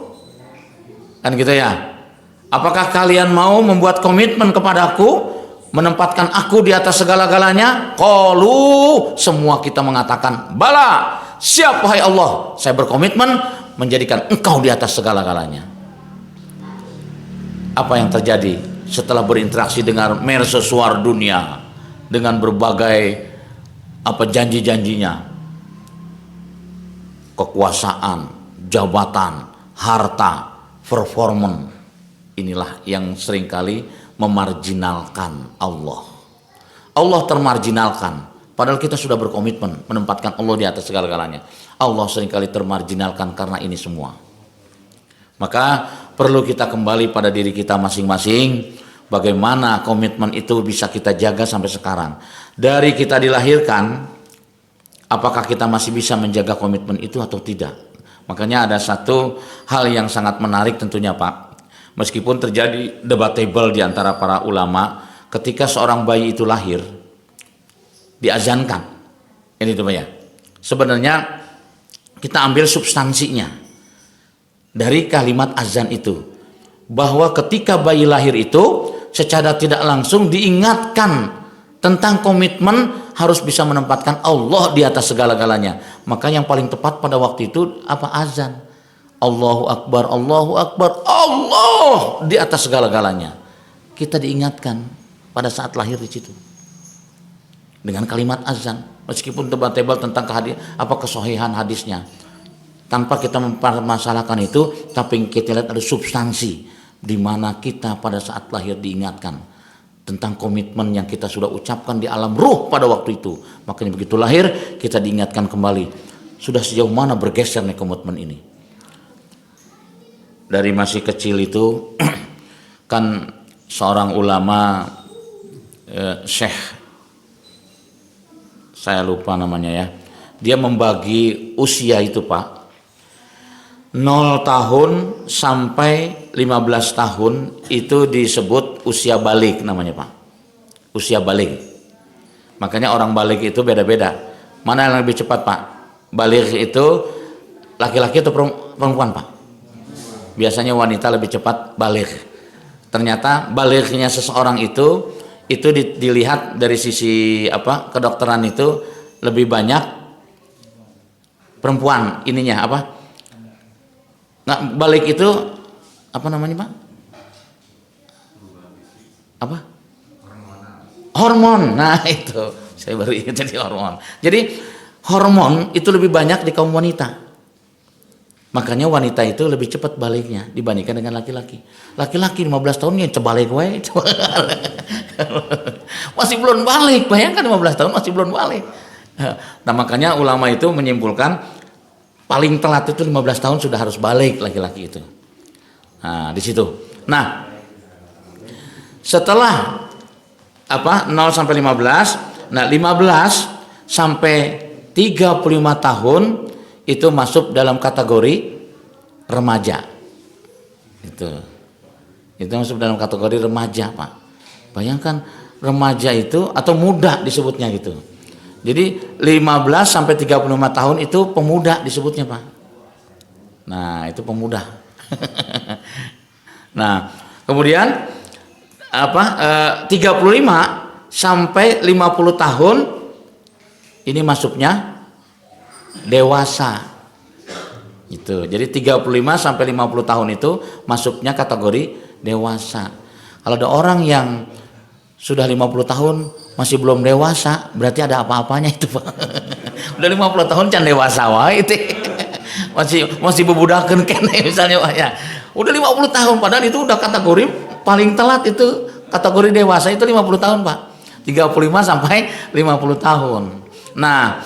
S2: Kan gitu ya. Apakah kalian mau membuat komitmen kepadaku, menempatkan aku di atas segala-galanya? Qalu, semua kita mengatakan, bala, siap wahai Allah, saya berkomitmen menjadikan engkau di atas segala-galanya. Apa yang terjadi setelah berinteraksi dengan mercusuar dunia, dengan berbagai janji-janjinya, kekuasaan, jabatan, harta, performan, inilah yang seringkali memarjinalkan Allah. Allah termarjinalkan, padahal kita sudah berkomitmen menempatkan Allah di atas segala-galanya. Allah seringkali termarjinalkan karena ini semua. Maka perlu kita kembali pada diri kita masing-masing, bagaimana komitmen itu bisa kita jaga sampai sekarang. Dari kita dilahirkan, apakah kita masih bisa menjaga komitmen itu atau tidak? Makanya ada satu hal yang sangat menarik tentunya Pak. Meskipun terjadi debatable di antara para ulama, ketika seorang bayi itu lahir, diazankan. Ini tuh ya. Sebenarnya kita ambil substansinya dari kalimat azan itu, bahwa ketika bayi lahir itu secara tidak langsung diingatkan tentang komitmen harus bisa menempatkan Allah di atas segala-galanya. Maka yang paling tepat pada waktu itu apa? Azan. Allahu Akbar, Allahu Akbar, Allah di atas segala-galanya. Kita diingatkan pada saat lahir di situ dengan kalimat azan, meskipun debatable tentang kesahihan hadisnya. Tanpa kita mempermasalahkan itu, tapi kita lihat ada substansi di mana kita pada saat lahir diingatkan tentang komitmen yang kita sudah ucapkan di alam ruh pada waktu itu. Makanya begitu lahir kita diingatkan kembali, sudah sejauh mana bergeser nih komitmen ini. Dari masih kecil itu kan seorang ulama, Syekh, saya lupa namanya ya, dia membagi usia itu Pak, 0 tahun sampai 15 tahun itu disebut usia balik namanya Pak, usia balik. Makanya orang balik itu beda-beda. Mana yang lebih cepat Pak? Balik itu laki-laki atau perempuan Pak? Biasanya wanita lebih cepat balik. Ternyata baliknya seseorang itu dilihat dari sisi kedokteran itu lebih banyak perempuan ininya nggak balik itu apa namanya Pak? Apa? Hormon. Nah itu saya baru ingat, jadi hormon. Jadi hormon itu lebih banyak di kaum wanita. Makanya wanita itu lebih cepat baliknya dibandingkan dengan laki-laki. Laki-laki 15 tahun ya cebalik we. Masih belum balik, bayangkan 15 tahun masih belum balik. Nah makanya ulama itu menyimpulkan paling telat itu 15 tahun sudah harus balik laki-laki itu. Nah di situ. Nah setelah 0 sampai 15, nah 15 sampai 35 tahun itu masuk dalam kategori remaja. Itu masuk dalam kategori remaja Pak. Bayangkan remaja itu atau muda disebutnya gitu. Jadi 15 sampai 35 tahun itu pemuda disebutnya Pak. Nah itu pemuda. Nah kemudian 35 sampai 50 tahun ini masuknya dewasa. Itu. Jadi 35 sampai 50 tahun itu masuknya kategori dewasa. Kalau ada orang yang sudah 50 tahun masih belum dewasa, berarti ada apa-apanya itu Pak. Udah 50 tahun can dewasa wae itu. Masih bebudakeun kene misalnya Pak ya. Udah 50 tahun padahal itu udah kategori paling telat, itu kategori dewasa itu 50 tahun Pak. 35 sampai 50 tahun. Nah,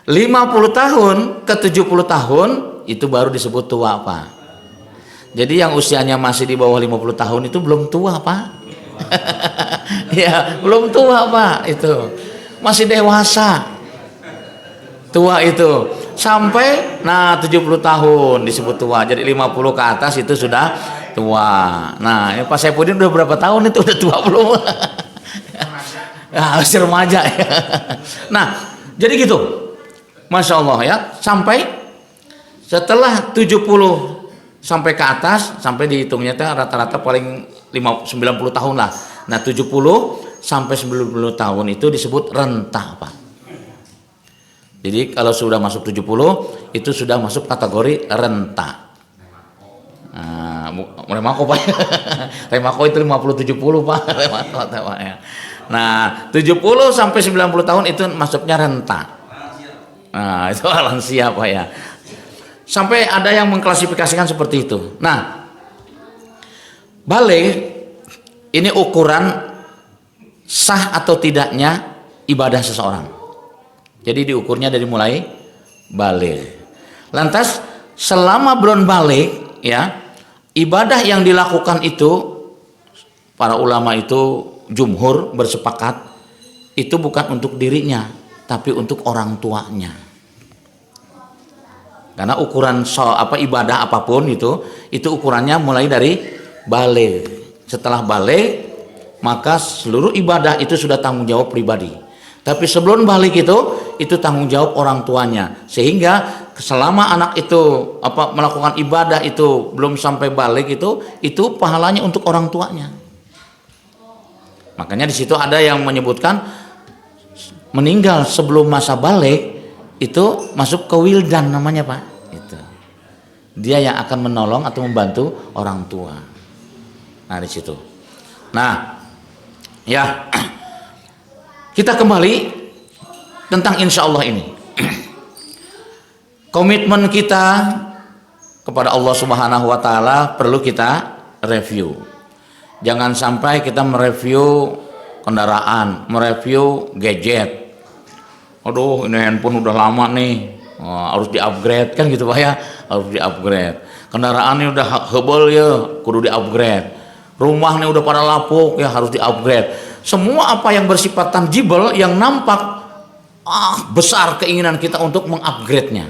S2: 50 tahun ke 70 tahun itu baru disebut tua Pak. Jadi yang usianya masih di bawah 50 tahun itu belum tua Pak. Ya belum tua Pak, itu masih dewasa. Tua itu sampai 70 tahun disebut tua. Jadi 50 ke atas itu sudah tua. Nah Pak Saipudin udah berapa tahun itu, udah tua belum? Masih remaja ya. Nah jadi gitu, Masya Allah ya, sampai setelah 70 sampai ke atas, sampai dihitungnya rata-rata paling 90 tahun lah. Nah 70 sampai 90 tahun itu disebut renta Pak. Jadi kalau sudah masuk 70 itu sudah masuk kategori renta. Nah, remako Pak. Remako itu 50-70 Pak. Remako, ya. Nah 70 sampai 90 tahun itu masuknya renta. Nah itu lansia Pak ya. Sampai ada yang mengklasifikasikan seperti itu. Nah balik ini ukuran sah atau tidaknya ibadah seseorang. Jadi diukurnya dari mulai balik. Lantas selama belum balik ya, ibadah yang dilakukan itu para ulama itu jumhur bersepakat itu bukan untuk dirinya tapi untuk orang tuanya. Karena ukuran ibadah apapun itu ukurannya mulai dari balik. Setelah balik, maka seluruh ibadah itu sudah tanggung jawab pribadi. Tapi sebelum balik itu tanggung jawab orang tuanya. Sehingga selama anak itu melakukan ibadah itu belum sampai balik itu pahalanya untuk orang tuanya. Makanya di situ ada yang menyebutkan meninggal sebelum masa balik itu masuk ke wildan namanya, Pak. Itu. Dia yang akan menolong atau membantu orang tua. Nah, di situ. Nah, ya. Kita kembali tentang insya Allah ini. Komitmen kita kepada Allah Subhanahu wa Ta'ala perlu kita review. Jangan sampai kita mereview kendaraan, mereview gadget. Aduh, ini handphone udah lama nih, harus di-upgrade kan gitu Pak ya, harus di-upgrade. Kendaraannya udah hebel ya, kudu di-upgrade. Rumah nih udah pada lapuk ya, harus di-upgrade. Semua apa yang bersifat tangible yang nampak besar keinginan kita untuk mengupgrade-nya.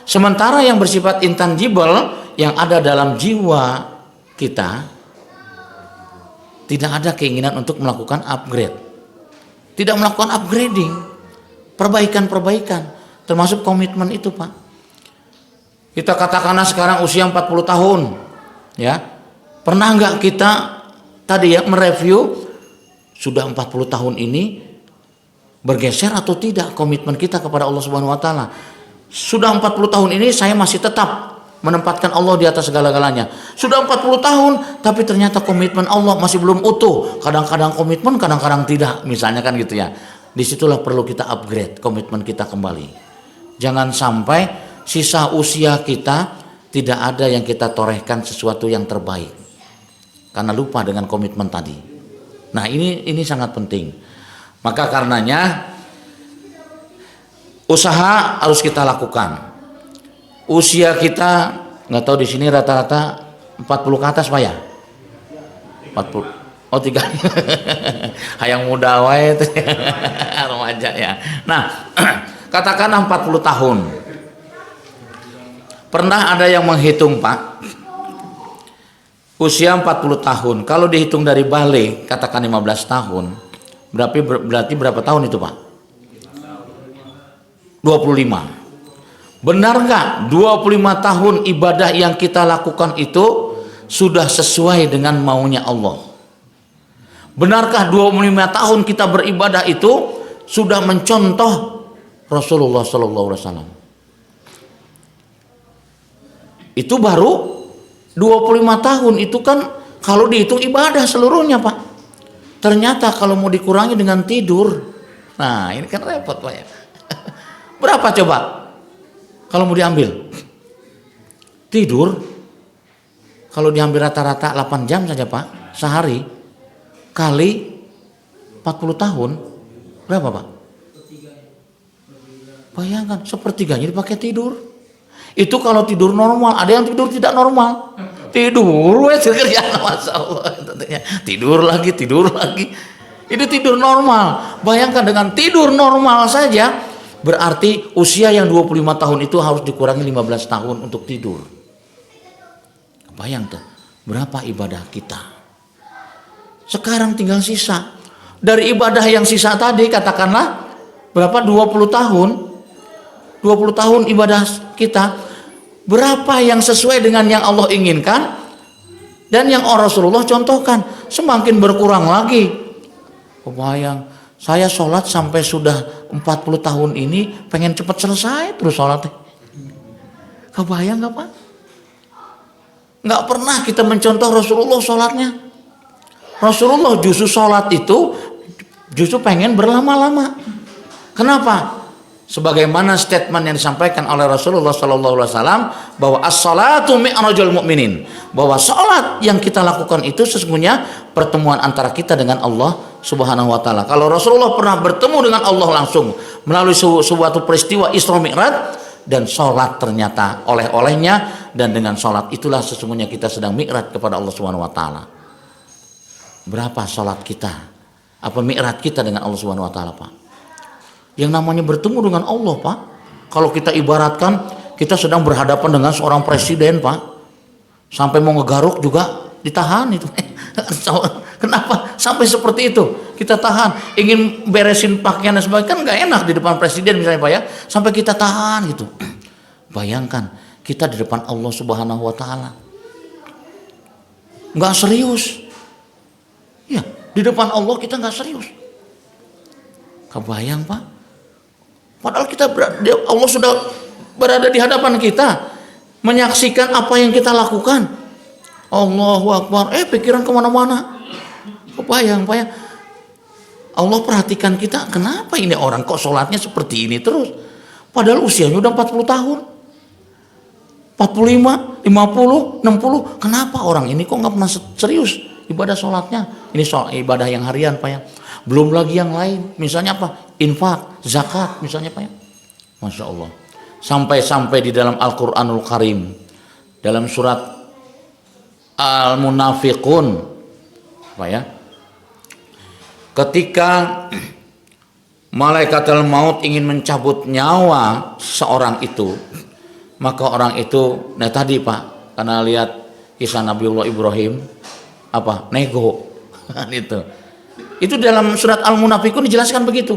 S2: Sementara yang bersifat intangible yang ada dalam jiwa kita tidak ada keinginan untuk melakukan upgrade. Tidak melakukan upgrading, perbaikan-perbaikan, termasuk komitmen itu, Pak. Kita katakanlah sekarang usia 40 tahun, ya. Pernah nggak kita tadi ya mereview sudah 40 tahun ini bergeser atau tidak komitmen kita kepada Allah Subhanahu wa Ta'ala? Sudah 40 tahun ini saya masih tetap menempatkan Allah di atas segala-galanya. Sudah 40 tahun tapi ternyata komitmen Allah masih belum utuh. Kadang-kadang komitmen, kadang-kadang tidak. Misalnya kan gitu ya. Disitulah perlu kita upgrade komitmen kita kembali. Jangan sampai sisa usia kita tidak ada yang kita torehkan sesuatu yang terbaik. Karena lupa dengan komitmen tadi. Nah ini sangat penting. Maka karenanya usaha harus kita lakukan. Usia kita nggak tahu di sini rata-rata 40 ke atas Pak ya? 40. Oh 3. Hayang muda wae remaja ya. Nah, katakanlah 40 tahun. Pernah ada yang menghitung Pak, usia 40 tahun, kalau dihitung dari balik, katakan 15 tahun, berarti berapa tahun itu Pak? 25. Benar nggak 25 tahun ibadah yang kita lakukan itu sudah sesuai dengan maunya Allah? Benarkah 25 tahun kita beribadah itu sudah mencontoh Rasulullah SAW? Itu baru 25 tahun itu kan kalau dihitung ibadah seluruhnya Pak. Ternyata kalau mau dikurangi dengan tidur, nah ini kan repot Pak ya. Berapa coba kalau mau diambil? Tidur kalau diambil rata-rata 8 jam saja Pak sehari kali 40 tahun berapa Pak? Bayangkan sepertiganya dipakai tidur. Itu kalau tidur normal, ada yang tidur tidak normal. Tidur wes kerjaan masalah tidur lagi. Ini tidur normal. Bayangkan dengan tidur normal saja berarti usia yang 25 tahun itu harus dikurangi 15 tahun untuk tidur. Bayang tuh berapa ibadah kita. Sekarang tinggal sisa. Dari ibadah yang sisa tadi katakanlah berapa 20 tahun. 20 tahun ibadah kita, berapa yang sesuai dengan yang Allah inginkan dan yang Rasulullah contohkan, semakin berkurang lagi. Kebayang, saya sholat sampai sudah 40 tahun ini pengen cepat selesai terus sholatnya. Kebayang gak Pak? Gak pernah kita mencontoh Rasulullah sholatnya. Rasulullah justru sholat itu justru pengen berlama-lama. Kenapa? Sebagaimana statement yang disampaikan oleh Rasulullah SAW bahwa as-salatu mi'rajul mu'minin, bahwa salat yang kita lakukan itu sesungguhnya pertemuan antara kita dengan Allah Subhanahu wa Ta'ala. Kalau Rasulullah pernah bertemu dengan Allah langsung melalui suatu peristiwa Isra Mi'raj, dan salat ternyata oleh-olehnya, dan dengan salat itulah sesungguhnya kita sedang mi'raj kepada Allah Subhanahu wa Ta'ala. Berapa salat kita? Apa mi'raj kita dengan Allah Subhanahu wa Ta'ala Pak? Yang namanya bertemu dengan Allah Pak, kalau kita ibaratkan kita sedang berhadapan dengan seorang presiden Pak, sampai mau ngegaruk juga ditahan itu. Kenapa sampai seperti itu? Kita tahan, ingin beresin pakaian dan sebagainya, kan nggak enak di depan presiden misalnya Pak ya, sampai kita tahan gitu. Bayangkan kita di depan Allah Subhanahu wa taala. Nggak serius. Ya, di depan Allah kita nggak serius. Kebayang Pak? Padahal Allah sudah berada di hadapan kita, menyaksikan apa yang kita lakukan. Allahu Akbar. Pikiran kemana-mana. Kebayang Pak ya? Allah perhatikan kita. Kenapa ini orang kok sholatnya seperti ini terus? Padahal usianya udah 40 tahun. 45, 50, 60. Kenapa orang ini kok nggak pernah serius ibadah sholatnya? Ini soal ibadah yang harian Pak ya. Belum lagi yang lain. Misalnya apa? Infak, zakat misalnya Pak ya. Masya Allah. Sampai-sampai di dalam Al-Quranul Karim, dalam surat Al-Munafiqun Pak ya, ketika malaikatul maut ingin mencabut nyawa seorang itu, maka orang itu, nah tadi Pak, karena lihat kisah Nabiullah Ibrahim, nego, itu dalam surat Al-Munafiqun dijelaskan begitu.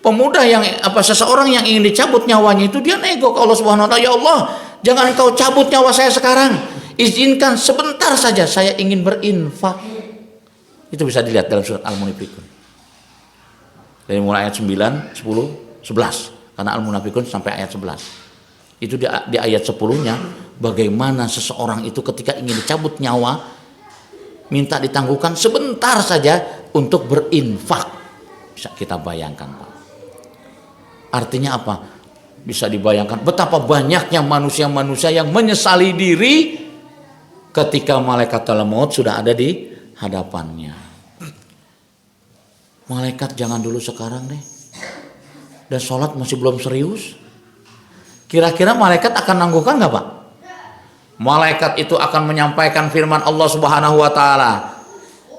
S2: Pemuda yang seseorang yang ingin dicabut nyawanya itu dia nego ke Allah Subhanahu wa taala, ya Allah, jangan engkau cabut nyawa saya sekarang, izinkan sebentar saja saya ingin berinfak. Itu bisa dilihat dalam surat Al-Munafiqun. Dari mulai ayat 9, 10, 11. Karena Al-Munafiqun sampai ayat 11. Itu di ayat 10-nya bagaimana seseorang itu ketika ingin dicabut nyawa minta ditangguhkan sebentar saja untuk berinfak. Bisa kita bayangkan Pak. Artinya apa? Bisa dibayangkan betapa banyaknya manusia-manusia yang menyesali diri ketika malaikatul maut sudah ada di hadapannya. Malaikat jangan dulu sekarang deh. Dan sholat masih belum serius. Kira-kira malaikat akan nangguhkan nggak Pak? Malaikat itu akan menyampaikan firman Allah Subhanahu wa taala.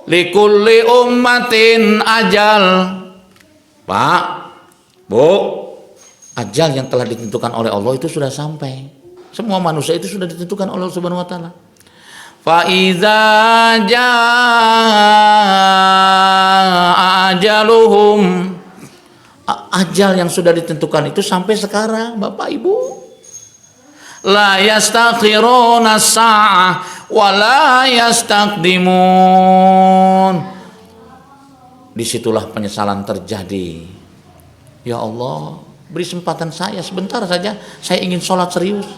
S2: Likulli ummatin ajal. Pak, Bu, ajal yang telah ditentukan oleh Allah itu sudah sampai. Semua manusia itu sudah ditentukan oleh Allah Subhanahu wa taala. Fa iza jaa ajaluhum, ajal yang sudah ditentukan itu sampai sekarang Bapak Ibu. La yastakhiruna sa'ah wa la yastaqdimun. Disitulah penyesalan terjadi. Ya Allah, beri kesempatan saya sebentar saja, saya ingin sholat serius.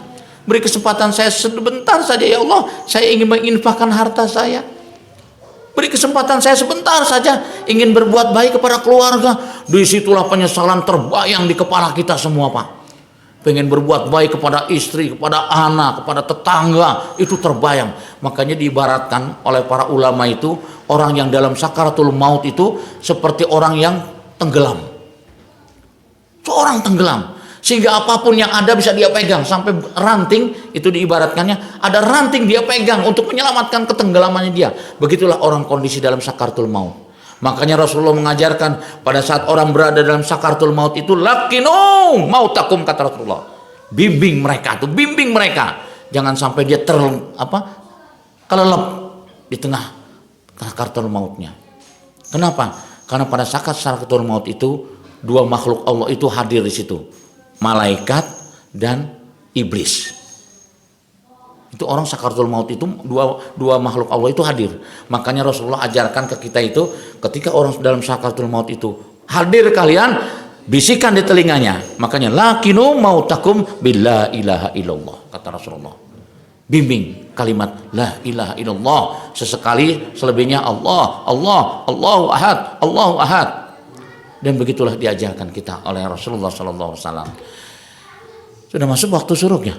S2: Beri kesempatan saya sebentar saja ya Allah, saya ingin menginfakkan harta saya. Beri kesempatan saya sebentar saja, ingin berbuat baik kepada keluarga. Disitulah penyesalan terbayang di kepala kita semua Pak. Pengen berbuat baik kepada istri, kepada anak, kepada tetangga, itu terbayang. Makanya diibaratkan oleh para ulama itu, orang yang dalam sakaratul maut itu seperti orang yang tenggelam. Seorang tenggelam. Sehingga apapun yang ada bisa dia pegang. Sampai ranting itu diibaratkannya, ada ranting dia pegang untuk menyelamatkan ketenggelamannya dia. Begitulah orang kondisi dalam sakaratul maut. Makanya Rasulullah mengajarkan pada saat orang berada dalam sakaratul maut itu, lakinu mautakum, kata Rasulullah. Bimbing mereka tuh, bimbing mereka. Jangan sampai dia kelelep di tengah sakaratul mautnya. Kenapa? Karena pada saat sakaratul maut itu dua makhluk Allah itu hadir di situ. Malaikat dan iblis. Itu orang sakaratul maut itu dua makhluk Allah itu hadir. Makanya Rasulullah ajarkan ke kita itu, ketika orang dalam sakaratul maut itu hadir kalian, bisikan di telinganya. Makanya lakinu mautakum bila ilaha illallah, kata Rasulullah. Bimbing kalimat la ilaha illallah, sesekali, selebihnya Allah, Allah, Allahu ahad, Allahu ahad. Dan begitulah diajarkan kita oleh Rasulullah SAW. Sudah masuk waktu syuruknya?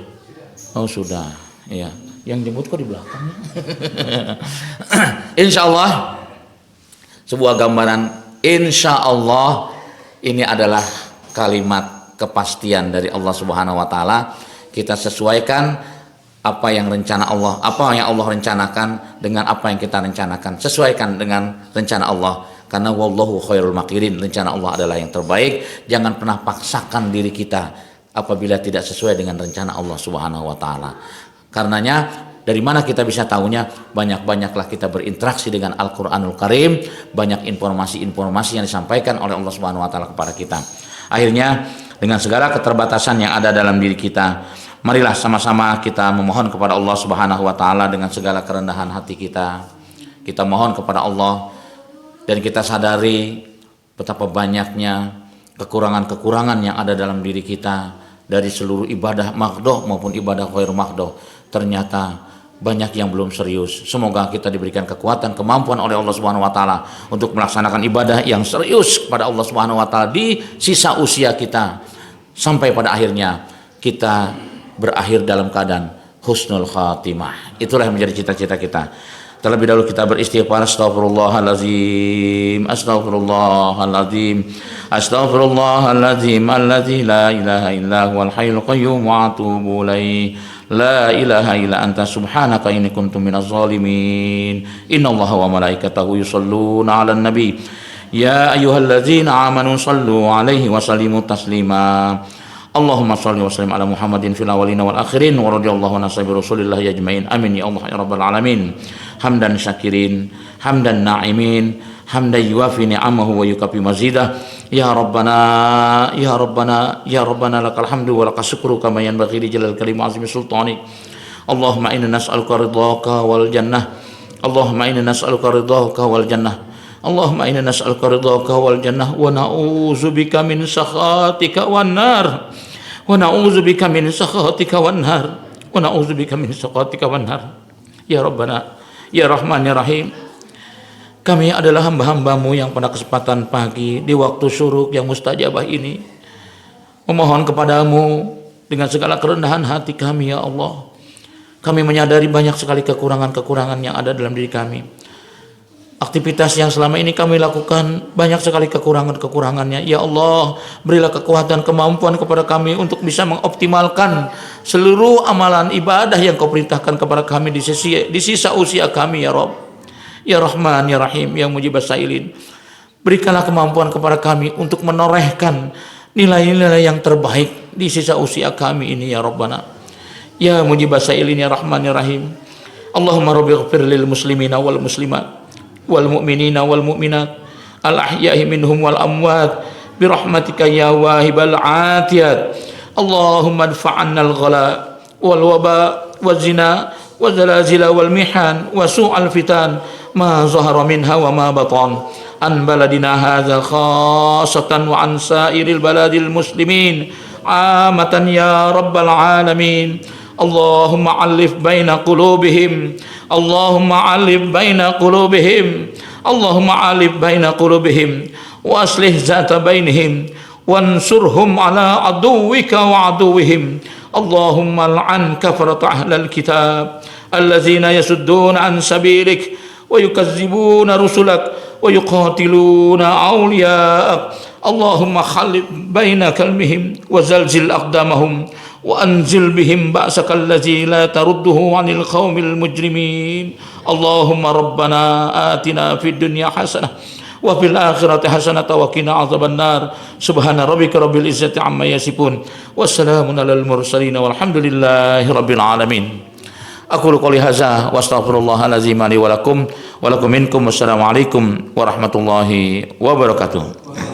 S2: Oh sudah, ya. Yang jemput kok di belakang? Insya Allah, sebuah gambaran. Insya Allah ini adalah kalimat kepastian dari Allah Subhanahu Wa Taala. Kita sesuaikan apa yang rencana Allah, apa yang Allah rencanakan dengan apa yang kita rencanakan. Sesuaikan dengan rencana Allah. Karena wallahu khairul makirin, rencana Allah adalah yang terbaik. Jangan pernah paksakan diri kita apabila tidak sesuai dengan rencana Allah Subhanahu wa taala. Karenanya Dari mana kita bisa tahunya? Banyak-banyaklah kita berinteraksi dengan Al-Qur'anul Karim, banyak informasi-informasi yang disampaikan oleh Allah Subhanahu wa taala kepada kita. Akhirnya dengan segala keterbatasan yang ada dalam diri kita, marilah sama-sama kita memohon kepada Allah Subhanahu wa taala dengan segala kerendahan hati kita. Kita mohon kepada Allah dan kita sadari betapa banyaknya kekurangan-kekurangan yang ada dalam diri kita dari seluruh ibadah maghdoh maupun ibadah ghair maghdoh. Ternyata banyak yang belum serius. Semoga kita diberikan kekuatan, kemampuan oleh Allah Subhanahu wa taala untuk melaksanakan ibadah yang serius kepada Allah Subhanahu wa taala di sisa usia kita sampai pada akhirnya kita berakhir dalam keadaan husnul khatimah. Itulah yang menjadi cita-cita kita. Terlebih dahulu kita beristighfar, astaghfirullahalazim, astaghfirullahalazim, astaghfirullahalazim alladzi la ilaha illa huwal hayyul qayyum wa atubu ilaihi. La ilaha illa anta subhanaka inni kuntu minaz zalimin. Innallaha wa malaikatahu yusholluna 'alan nabi. Ya ayyuhalladzina amanu shallu 'alaihi wa sallimu taslima. Allahumma shalli wa sallim ala Muhammadin fil awwalin wal akhirin wa radhiyallahu an ashabi Rasulillah ajmain. Amin ya Allah ya rabbal alamin. Hamdan syakirin, hamdan na'imin, hamdan yuwafi ni'amahu wa yukafi mazidah. Ya Rabbana, ya Rabbana, ya Rabbana lakal hamdu wa lakas syukru kama yanbaghi li jalal kalim azimi sultanik. Allahumma inna nas'aluka ridhaka wal jannah. Allahumma inna nas'aluka ridhaka wal jannah. Allahumma inna nas'aluka ridhaka wal jannah wa na'udzubika min sakhatika wan nar. Wa na'udzubika min sakhatika wan nar. Wa na'udzubika min sakhatika wan nar. Ya Rabbana, ya Rahman ya Rahim. Kami adalah hamba-hambamu yang pada kesempatan pagi di waktu syuruk yang mustajabah ini memohon kepadamu dengan segala kerendahan hati kami ya Allah. Kami menyadari banyak sekali kekurangan-kekurangan yang ada dalam diri kami. Aktivitas yang selama ini kami lakukan banyak sekali kekurangan-kekurangannya. Ya Allah, berilah kekuatan, kemampuan kepada kami untuk bisa mengoptimalkan seluruh amalan ibadah yang Kau perintahkan kepada kami di sisa usia kami ya Rabb. Ya Rahman, Ya Rahim, Ya Mujibas Sailin. Berikanlah kemampuan kepada kami untuk menorehkan nilai-nilai yang terbaik di sisa usia kami ini ya Rabbana. Ya Mujibas Sailin, Ya Rahman, Ya Rahim. Allahumma rabbi ighfir lil muslimina wal muslimat wal mu'minina wal mu'minat al ahya'i minhum wal amwat birahmatika ya wahibal atiyat. Allahumma adfa'anna al ghala wal waba wal zina wal zalazila wal mihan wa su'al fitan ma zahara minha wa ma batan an baladina hadza khassatan wa an sairil baladil muslimin amatan ya rabbal alamin. Allahumma alif baina qulubihim, Allahumma alif baina qulubihim, Allahumma alif baina qulubihim wa aslih zata bainihim wansurhum ala aduwika wa aduwihim. Allahumma al'an kafarat ahlal kitab allazina yasudduna an sabilik wa yukazzibuna rusulak wa yuqatiluna awliya'ak. Allahumma khalif baina kalmihim wa zalzil aqdamahum wa anzil bihim ba'saka allazi la tarudduhu 'anil qaumil mujrimin. Allahumma rabbana atina fid dunya hasanah wa fil akhirati hasanah wa qina adzabannar. Subhana rabbika rabbil izzati amma yasifun wassalamun alal mursalin walhamdulillahi rabbil alamin. Aqulu qouli hadza wa astaghfirullahal azim li wa lakum minkum. Wassalamu alaikum warahmatullahi wabarakatuh.